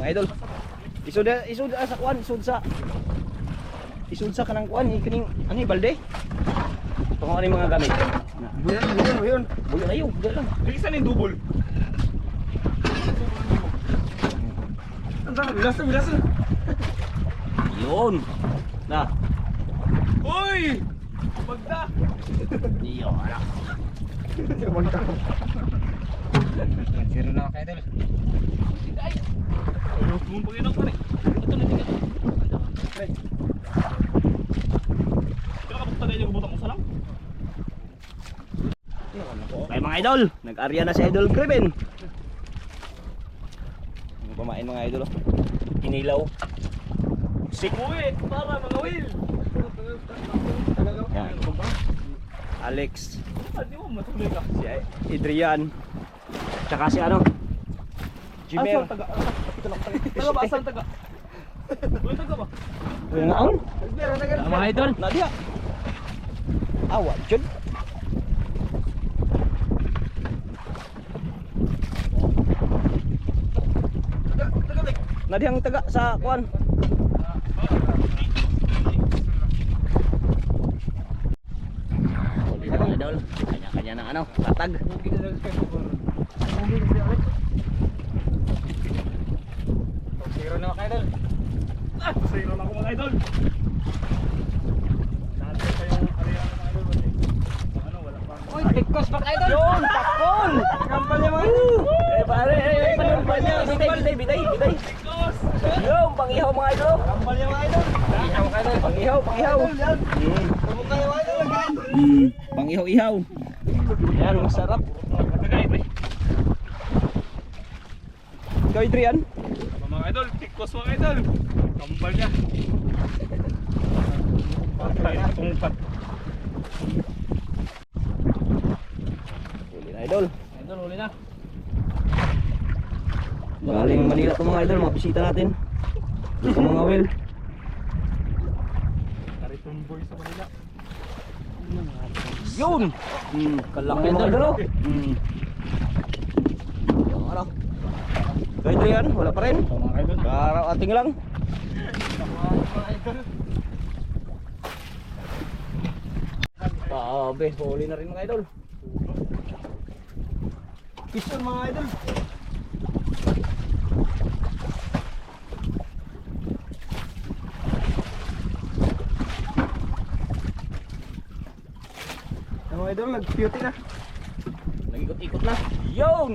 mga idol. Isud sa kuan, isud sa kanang kuan kining ano balde. Tungo ani mga gamit. Buyon. Buyon ayo, buyon lang. Bisa ning double. Anda, bilas. Yun. Na. Hoy! Magda. Iyo, ala. Zero na kayo dal. Ay. Mong paginog pa ni. Ito na tigat. Pre. Kaya ka bukta kayo butang usa lang. Okay mga idol, nag-arya na si Idol Kriben. Ano kumain mga idol? Inilaw. Sikuwi para mga will. Yan. Alex, Hindi mo matuloy ka. si Adrian, tsaka si ano? Jimer. Taga ba asal taga? Uy taga ba? Uy nga ang? Mga idol. Nadia. Awa, jud. Nadia ang taga sa kuan. Mga idol, kanya-kanya ng ano, tatag. Zero na mga idol. Zero na ako mga idol. Dati pa yung area ng mga idol. Ano, wala pa. Uy, tikos pa idol. Yun, tapon. Kampanya mga idol. Pare, kampanya. Bitay. Tikos. Yung pangihaw mga idol. Kampanya mga idol. Pangihaw mga idol, pangihaw. Tumok kayo mga idol. Pangihaw-ihaw. Yan, masarap. Tagay pre. Ikaw, Adrian? Mga idol, tikos mga idol. Kambal niya. Tungpat. Huli na idol. Idol, huli na. Galing Manila itong mga idol, mga bisita natin. Ito mga well. Karitong boy sa Manila. Yun! Kalaki mga idol oh. Yung ano? Ikaw, Adrian, wala pa rin. Mga idol. Araw ating lang. Mga idol. Pabe, huli na rin mga idol. Piston mga idol. Mga idol, nag-beauty na. Nag-ikot-ikot na. Yun!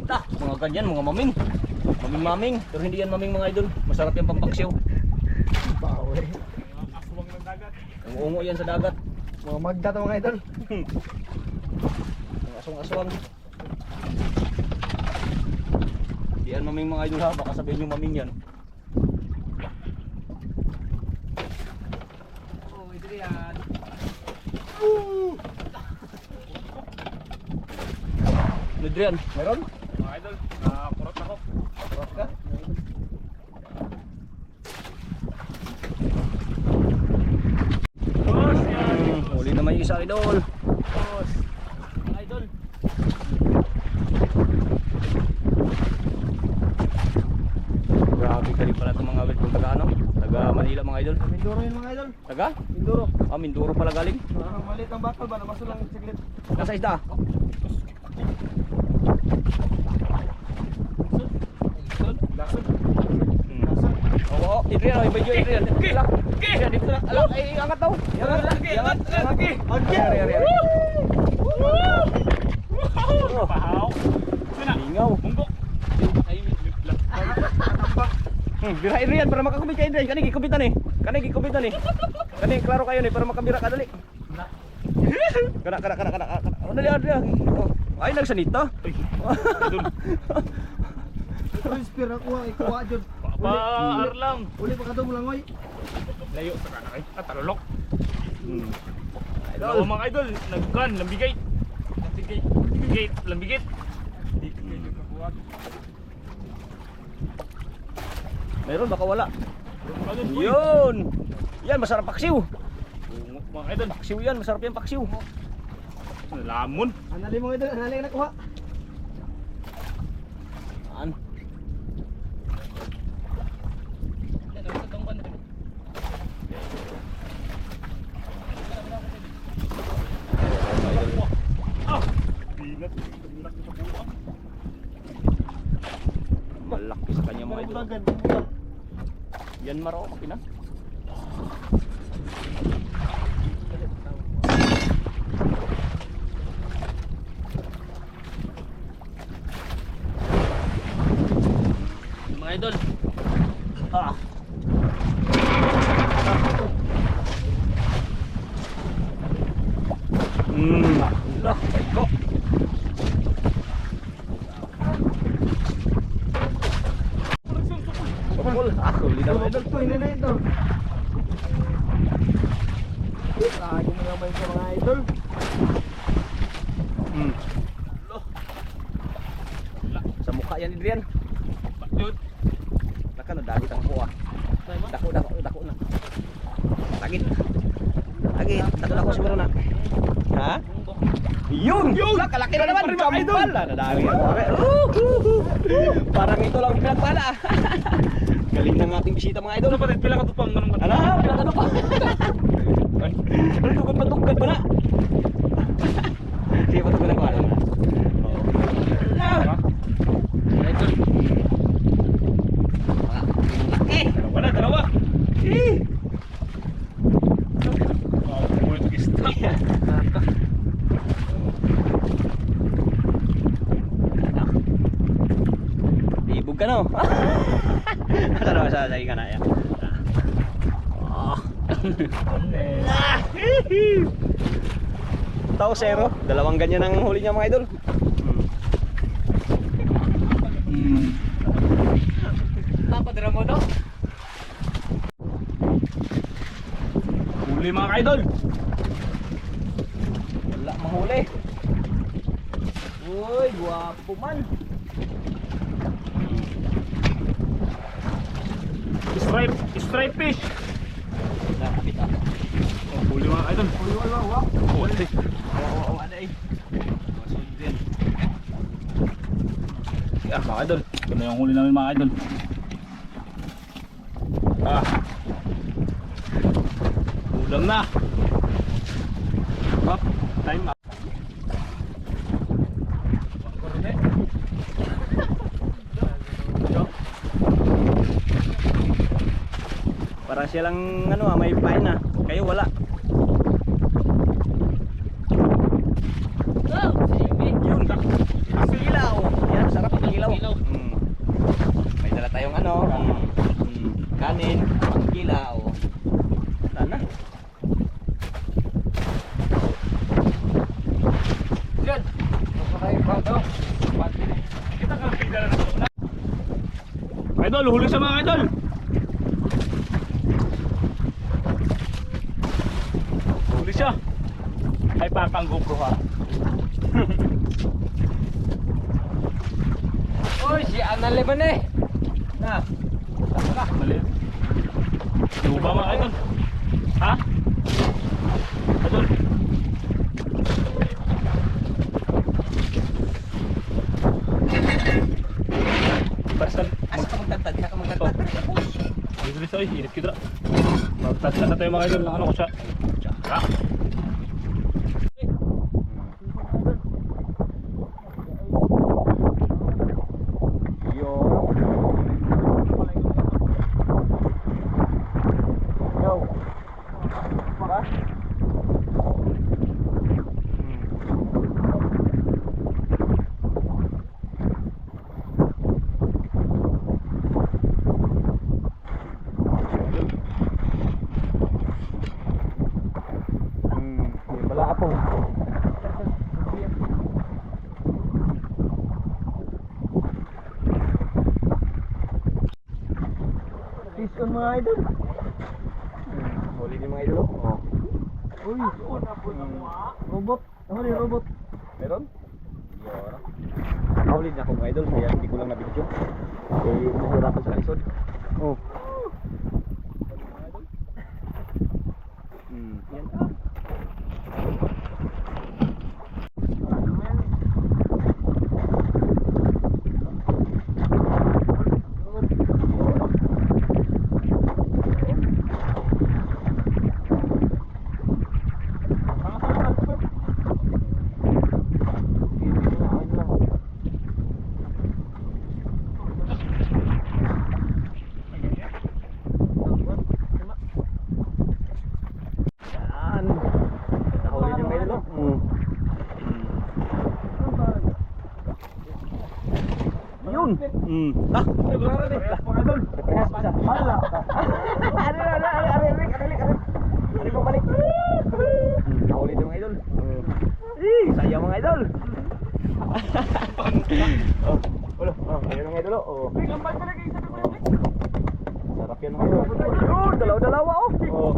Ta, mga ganyan, mga maming. Maming-maming. Pero hindi yan maming mga idol. Masarap yung pampaksiw. Bawi. Mga aswang ng dagat. Ang ungo yan sa dagat. Mga magda to mga idol. Ang aswang-aswang. Hindi yan maming mga idol ha. Baka sabihin yung maming yan. Oh, ito yan. Adrian, meron? Mga idol, nakakurot ako. Kurot ka? Boss, yan. Huli naman yung isa idol. Boss. Mga idol. Grabe galing pala itong mga idol kung taga ano? Taga Manila mga idol. Mindoro yun mga idol. Taga? Mindoro. Ah, Mindoro pala galing. Malit ang bakal ba? Nabaso lang saglit. Nasa isda? Lasod. Oo, Adrian, oh, yung video Adrian. Dito lang. Adrian, dito lang. Alam, ay, angat daw. Angat, angat. Ari, ari, ari. Pahaw. Sina. Lingaw. Munggok. Ay, lang. Bira Adrian para makakubit ka Adrian. Kani gikubitan eh. Kani klaro kayo ni para makabira ka dali. Kana. Ano dali Adrian? Ay nagsanita. Idol. Inspira ko ikuha jud. Paar lang. Uli pa kadto mo lang oy. Layo sa kana kay. Tarulok. Idol. Idol mga idol, nagkan, lambigay. Lambigay. Di kayo kabuhat. Meron baka wala. Idol, uy. Yun. Yan masarap paksiw. Mga idol, Paksiw yan, masarap yan paksiw. lamon. Anali mo idol, anali nakuha. An. Malaki sa kanya mga idol. Yan maro, pina. Mga idol. Ah. Lah, ko. Pukul. Ah, huli na mga idol. Ito, hindi na ito. Lagi mo naman sa mga idol. Sa mukha yan, Adrian. Dude. Naka na dagit ang kuha. Dako na. Lagit. Dako siguro na. Ha? Yun! Kalaki na naman! Kampal! Nadami ako. Parang ito lang pinagpala. Galing ng ating bisita mga idol. Ano pa pila ka tupang ganun ka? Ala, pinagano pa. Ano tugod pa na? Sige pa tugod ako. Idol. Dalawa. Oh, bulit isda. Ibog ka no? Ano sa ka na yan? Tao zero. Dalawang ganyan ang huli niya mga idol. Napadala mo no? Huli mga idol. Wala mahuli. Uy, guwapo man. Stripe fish. Nakapit ako. Oh, huli mga idol. Huli. Ano eh? Masud din. Yeah, mga idol. Ito na yung huli namin mga idol. Ulam na. Up, time up. Para siya lang ano may pain na. Kayo wala. Yun. Ang ilaw. Yan, sarap ang ilaw. May dala tayong ano. Kanin, ang ilaw. Sana. Good. Kita ka pigala na ito. Idol, huli sa mga idol. Huli siya. Ay papang GoPro ha. Uy, si Anale ba na eh? Na. Mali. Luba mga idol. Ha? Idol. Basta Asa ka magtantad? Asa ka magtantad? idol isa ay init kita. Magtatla na tayo mga idol ng ano ko siya. Tsaka. Fish on mga idol. Huli ni mga idol. Oh. Uy, robot. Ano yung robot? Meron? Yun. Nahuli na ako mga idol, kaya hindi ko lang nabidyo. Eh, nahirapan sa lisod. Oh. Yan. Yun. Ah, Parehas pa siya. Hala. Ari mo balik. Nahuli din mga idol. Saya mga idol. Oh, ulo. Ayun mga idol. Oh. Sarap yan mga idol. Yun, dalaw-dalawa oh. Oh.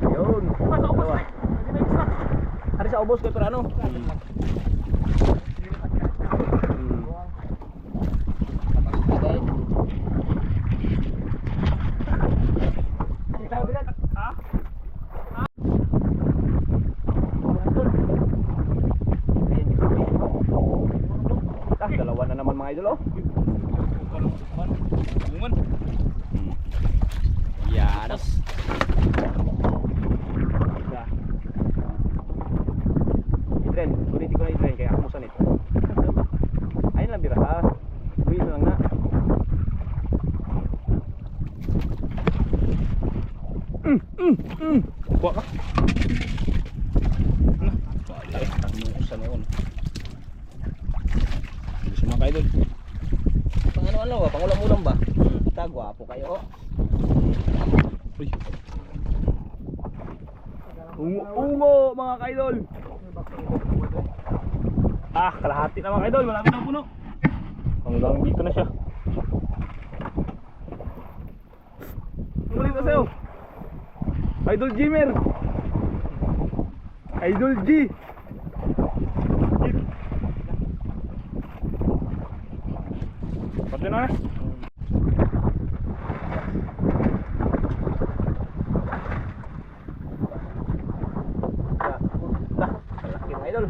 Yun. Dalawa. Hari sa ubos kay pero ano? Dalawa na naman mga idol oh. Yanos. Idren, kuniti ko na Idren kaya ako musanit. Ayun lang bira ha. Uwi na lang na. Kuha ka. Ay, tanusan na yun. Gusto mga kaidol. Pang ano ba? Pang ulam-ulam ba? Kita, gwapo kayo. Uy. Ungo mga kaidol. Ah, kalahati na mga kaidol. Malapit na puno. Hanggang dito na siya. Ulit na sa'yo. Idol Jimmer. Idol G. Pati na eh. Malaki mga idol.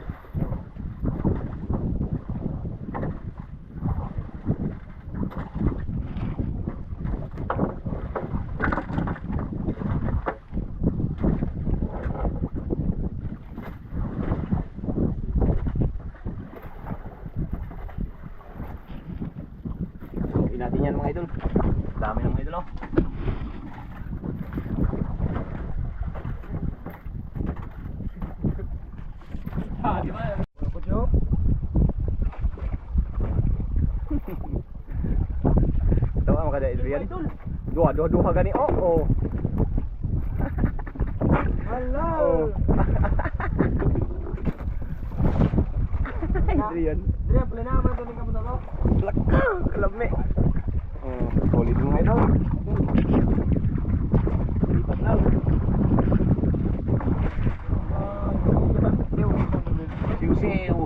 Natin yan mga idol. Dami ng mga idol oh. Di ba? Tawa mo kada Adrian. Duha gani oh. Oh. Hello. Oh. Adrian. Dire, pala naman ito ng kapunta mo. Kalami. Oh, solid mga idol. Lipat lang. Siw-siw.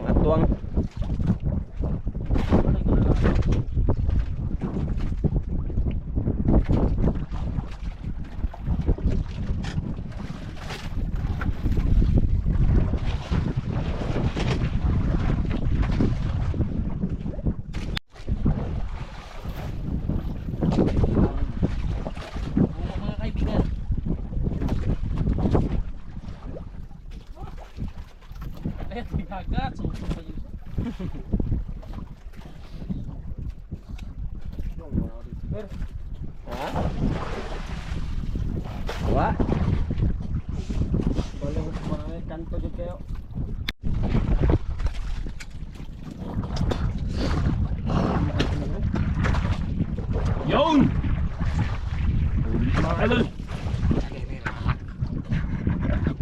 Atuang. Mga kaibigan. Ayan, bigagat. Susunod pa yun. Ha? Wa? Wala mo mga kanto dyan kayo. Yun! Mga idol.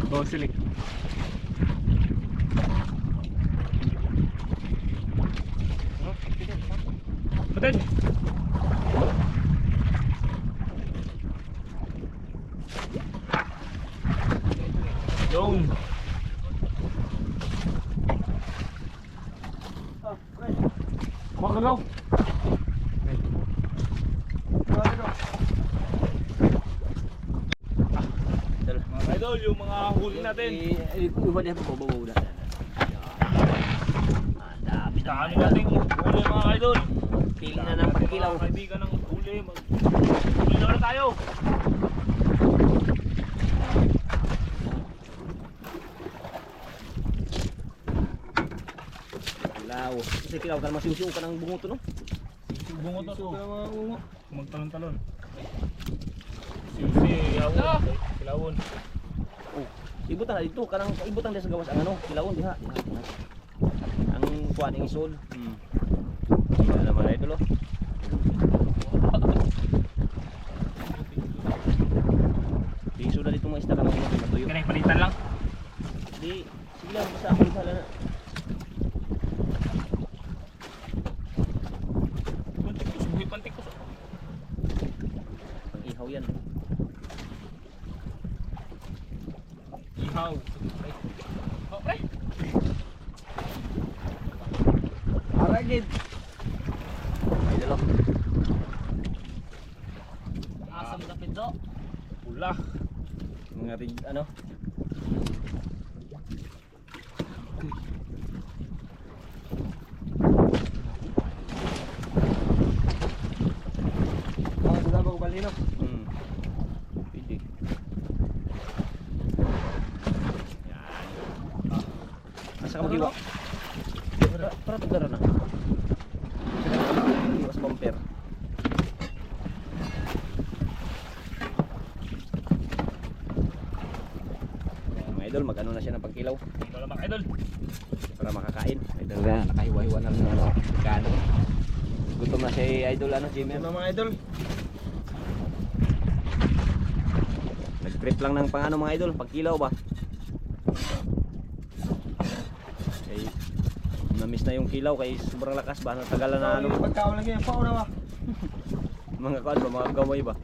Oh, silik. Patid! Yun! Makagaw! Mga idol, yung mga huli natin. Iwan niya po, babaw na. Dami na. Dami nating huli mga idol. Pili na ng pagkilaw. Mga kaibigan ng huli. Huli na ulit tayo. Kilaw. Kasi kilaw ka naman siw-siw ka ng bungo to, no? Bungo to. Siw ka ng mga bungo. Magtalon-talon. Siusi, yawon. Kilawon. Oh, ibutan na dito. Kanang ibutan din sa gawas ang ano. Kilawon, diha. Diha. Ang kuha ng isod. Yan naman idol, oh. Piso na dito mga isda ka ng matuyo. Ganay, palitan lang. Di, sige lang, basta ako hala na. Pantikos, buhay pantikos. Pang ihaw yan. Ihaw. Oh, pre. Aragid. Idol, oh. Asam na pito. Pula. Mga rig, ano? Mga dalawa ko balino. Pwede. Asa ka magiwa? Para pagdara na. Iwas bumper. Mga idol, mag-ano na siya ng pagkilaw Ito lang mga idol. para makakain. Idol na, nakahiwa-hiwa na rin ano. Kano. Gutom na siya idol, ano, Jimmy. Mga idol. Nag-prep lang ng pang ano mga idol, pagkilaw ba? Kay na-miss na yung kilaw kay sobrang lakas ba, natagalan na ano. Pagkaon lagi ang pauna ba? Mga kuan ba, mga gamay ba?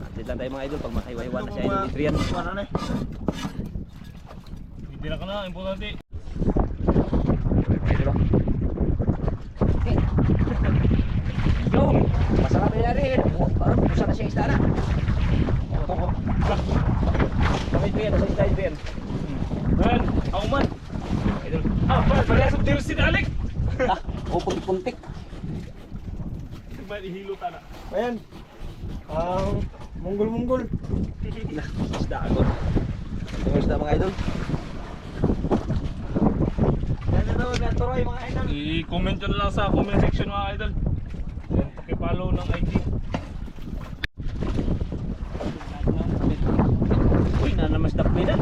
Atid lang tayo mga idol pag makahiwa-hiwa na si Idol Adrian. Wala na eh. Hindi na ka na, importante. Mga idol, oh. Yo, masarap na yan rin. Parang pusa na siya isda na. Sa Adrian, sa isda Adrian. Man, ako man. Idol. Ah, parehas ang jersey na Alec. Ah, oh, puntik-puntik. Ba't ihilo ta na? Ayan. Ang munggol-munggol. Isda ako. Ang isda mga idol. Yan na daw, naturoy mga idol. I-comment nyo na lang sa comment section mga idol. Then pakipollow ng IG. Uy, nanamas dakmi na.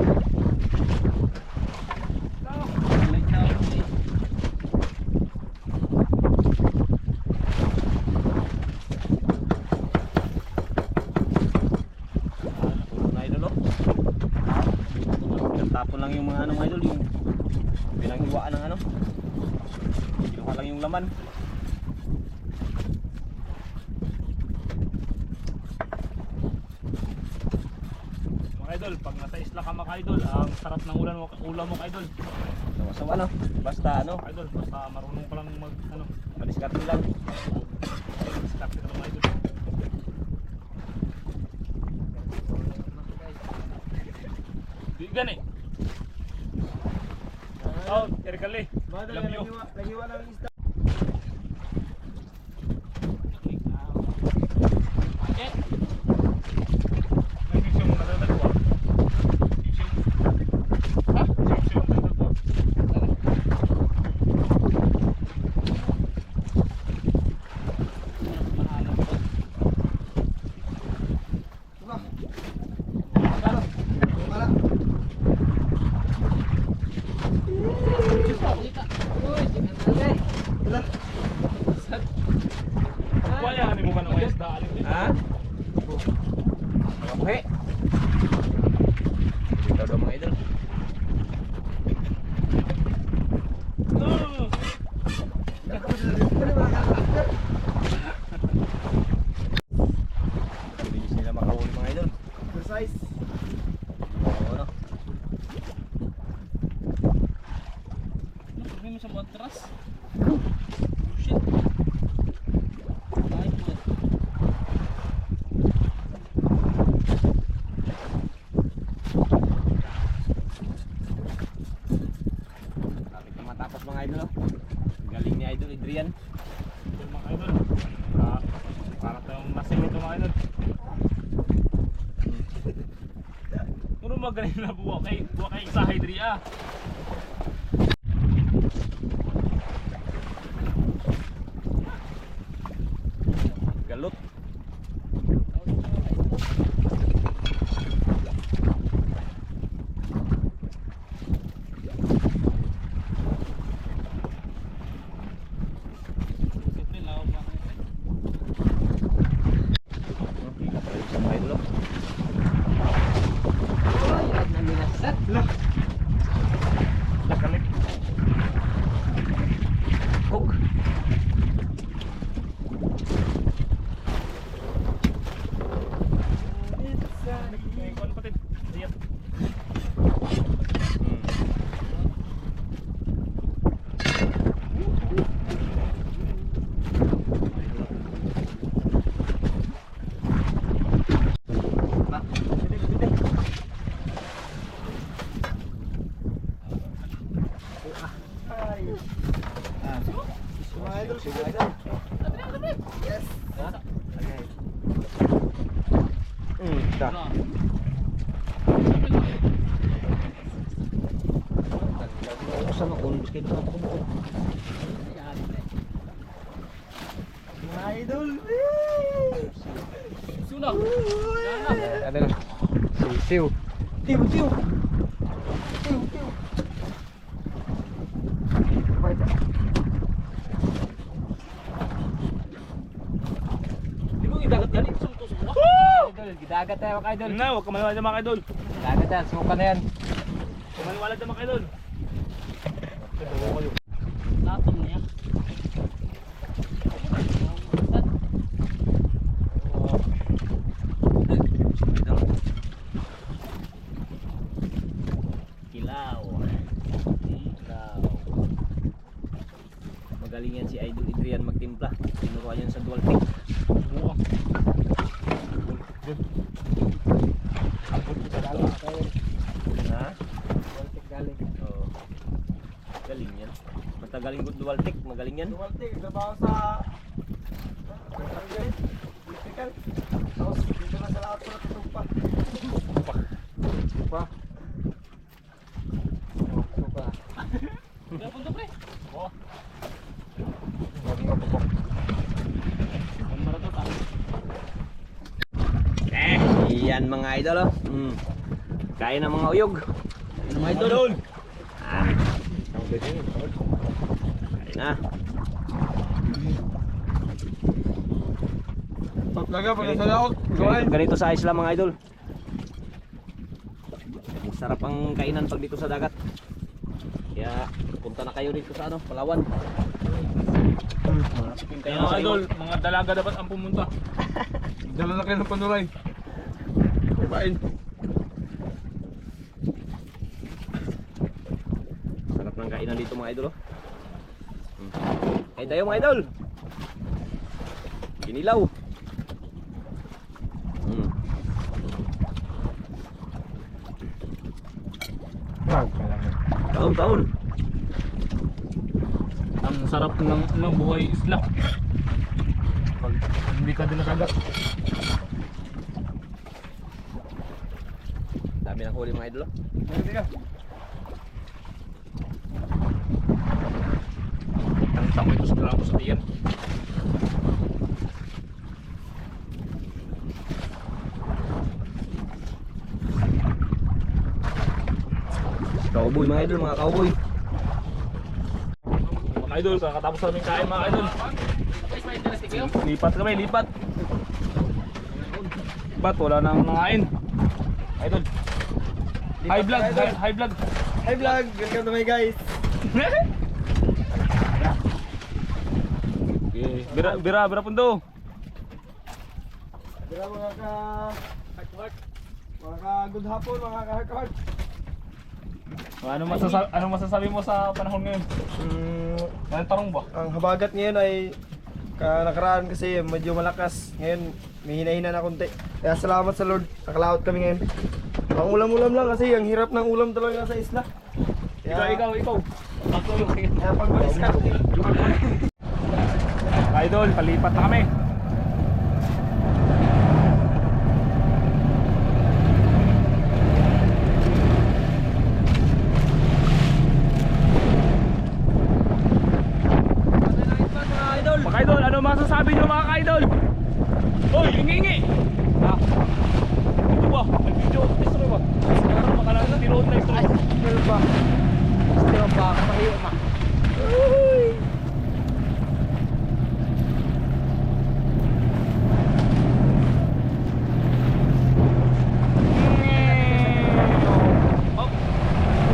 Tapon lang yung mga ano mga idol, yung pinanghiwaan ng ano. Kinuha lang yung laman. Mga idol, pag nasa isla ka mga idol, ang sarap ng ulam mo idol. Sama-sama no. Basta ano, Mga idol, basta marunong ka lang mag ano, madiskarte lang. diskarte ka lang mga idol. Di gani. Oh, Erkali. Love you. Nagiwa ng isda. Nag-fishing mo na daw dalawa. Fishing. Ha? Fishing mo na daw. Mala. Kuya, ano mo ba ng isda? Ha? Mga buhi. Ikaw daw mga idol. Bilis nila makahuli mga idol. Precise. Oo no. Hindi mo sa buwan teras. Adrian. Ito mga idol. Para tayong nasing ito mga idol. Puro magaling na buwa kay sa Hydria. Galot. Siyempre lawak mga idol. Sa mga idol. Nakalik. Hook. May kuwan patid. Ayan. Dah. Sama kun biscuit na ako. Mga idol. Sunog. Ano na? Siw. Tiw. Di mo idagat galing tusok mo. Idol, gidagat tayo mga idol. Na, huwag ka maniwala dyan mga idol. Dagat tayo, suka na yan. Huwag ka maniwala dyan mga idol. Latong niya. Kilaw. Magaling yan si Idol Adrian magtimpla. Tinuruan yan sa dual pick. Buwa. Ha? Oo. Galing yan. Basta galing dual pick, magaling yan. Duwaltig, trabaho sa... Electrical. Tapos dito na sa lahat para tutumpa. Tupa. Kaya punta pre. Oo. Ang marato tayo. Yan mga idol oh. Kaya ng mga uyog. Mga idol. Ah. Kaya na. Paglaga, pag sa laot. Ganito sa isla mga idol. Sarap ang kainan pag dito sa dagat. Kaya punta na kayo dito sa ano, Palawan. Kaya mga idol, mga dalaga dapat ang pumunta. Dala na kayo ng panuray. Kumain. Sarap ng kainan dito mga idol oh. Kain tayo mga idol. Ginilaw. Taon. Ang sarap ng buhay isla. Pag hindi ka din nakagat. Dami ng huli mga idol oh. Ang tako ito sa gramo sa tiyan. Cowboy mga idol, mga cowboy. Mga idol, kakatapos namin kain mga idol. Lipat kami, lipat. Lipat, wala nang nangain. Idol. High vlog, high vlog. Hi vlog, welcome to my guys. Okay. Bira pundo. Dira mga good hapon, mga ka-heart. Ano masasabi mo sa panahon ngayon? Anong tarong ba? Ang habagat ngayon ay nakaraan kasi medyo malakas. Ngayon may hina-hina na konti. Kaya salamat sa Lord, nakalaot kami ngayon. Ang ulam-ulam lang kasi ang hirap ng ulam talaga sa isla. Ikaw. Kaya pag idol, palipat na kami. Mga idol, ano masasabi nyo mga ka-idol? Hoy, hingi-hingi! Ah, ito ba? Nag-video, history ba? Siguro baka lang tiroon na history. Pero ba? Pero ba? Kamahiyo ma. Oh.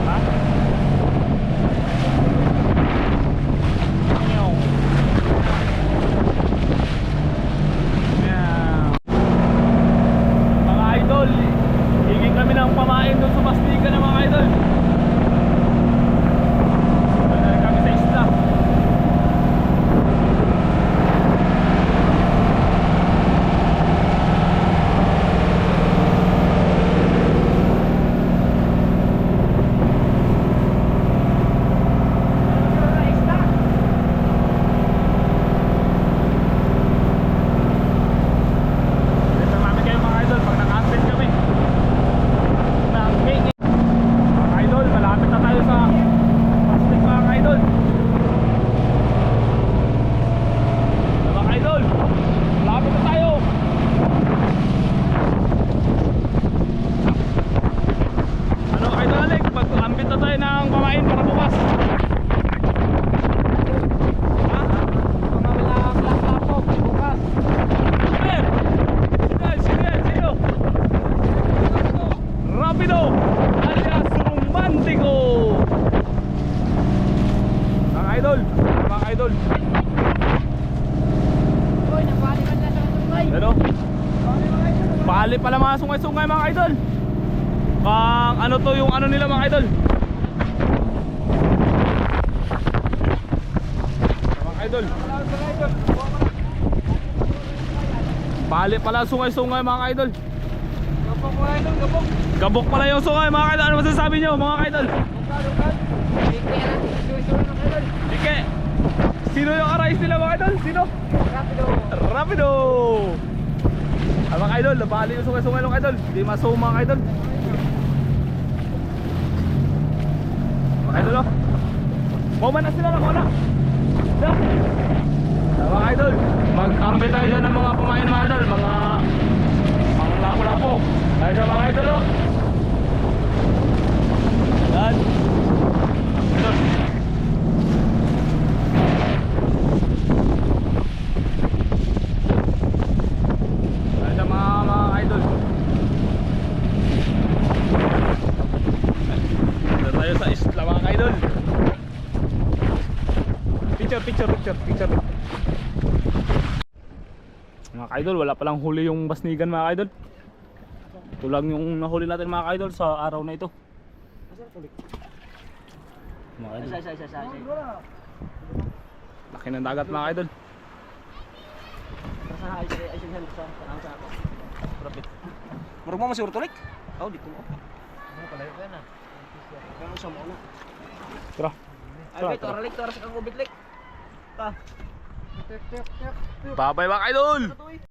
Ha? Meow. Meow. Mga idol, higing kami ng pamain doon sa Bastiga na mga idol. Balik kami sa isla. Ito namin kayo mga idol pag naka-update kami. Mga idol, malapit na tayo sa Pastig mga idol. Mga idol, malapit na tayo. Ano idol Alec, mag-ambit na tayo ng pamain para bukas. Ha? Mga black po, bukas. Sino? Rapido alias Romantico. Mga idol, Uy, nabali man na sa sungay. ano? Pali pala mga sungay-sungay mga idol. Pang ano to yung ano nila mga idol. Mga idol. Pali pala sungay-sungay mga idol. Gabok mo idol, gabok. Gabok pala yung sungay mga idol. Ano masasabi nyo mga idol? Hindi kaya natin isusunod ng idol. Dike. Sino yung arise nila mga idol? Sino? Rapido. Rapido! Mga idol, nabali yung sungay-sungay ng idol. Hindi maso mga idol. Mga idol oh. Moment na sila na muna. Mga idol, mag-ampe tayo dyan ng mga pamain mga idol. Mga lapo-lapo. Tayo dyan mga idol oh. Yan. Idol. Tayo dyan mga idol. Tayo tayo sa isla mga idol. Picture. Mga idol, wala palang huli yung basnigan mga idol. Ito lang yung nahuli natin mga idol sa araw na ito. Mga idol, laki ng dagat mga idol. Murag mo masiguro tulik. Oh, dito mo. Palayo ka na. Kaya mo sa mo na. Tara. Albert, oralik to, oras kang ubitlik. Ta. Bye bye mga idol.